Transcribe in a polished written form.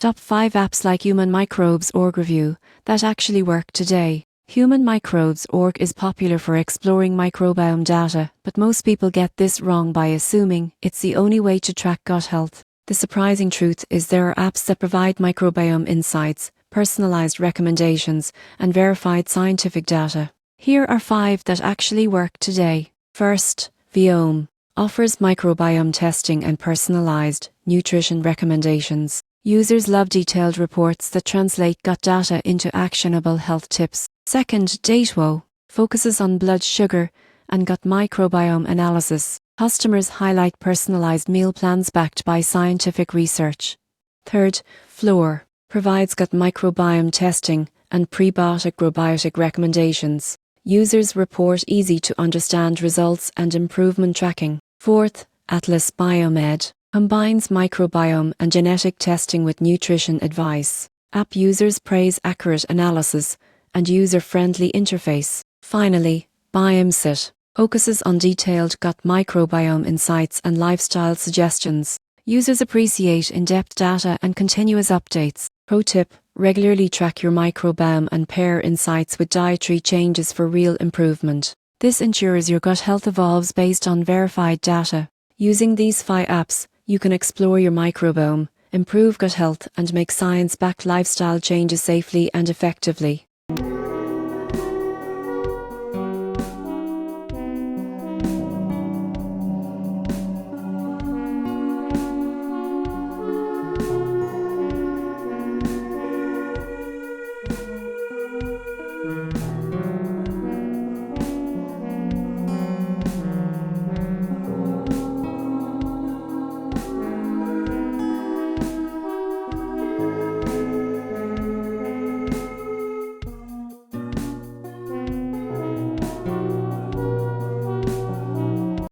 Top 5 apps like HumanMicrobesorg review that actually work today. HumanMicrobesorg is popular for exploring microbiome data, but most people get this wrong by assuming it's the only way to track gut health. The surprising truth is there are apps that provide microbiome insights, personalized recommendations, and verified scientific data. Here are 5 that actually work today. First, Viome offers microbiome testing and personalized nutrition recommendations. Users love detailed reports that translate gut data into actionable health tips. Second, Dateo focuses on blood sugar and gut microbiome analysis. Customers highlight personalized meal plans backed by scientific research. Third, Floor provides gut microbiome testing and prebiotic-probiotic recommendations. Users report easy-to-understand results and improvement tracking. Fourth, Atlas Biomed combines microbiome and genetic testing with nutrition advice. App users praise accurate analysis and user-friendly interface. Finally, Biomsit focuses on detailed gut microbiome insights and lifestyle suggestions. Users appreciate in-depth data and continuous updates. Pro tip: regularly track your microbiome and pair insights with dietary changes for real improvement. This ensures your gut health evolves based on verified data. Using these 5 apps, you can explore your microbiome, improve gut health, and make science-backed lifestyle changes safely and effectively.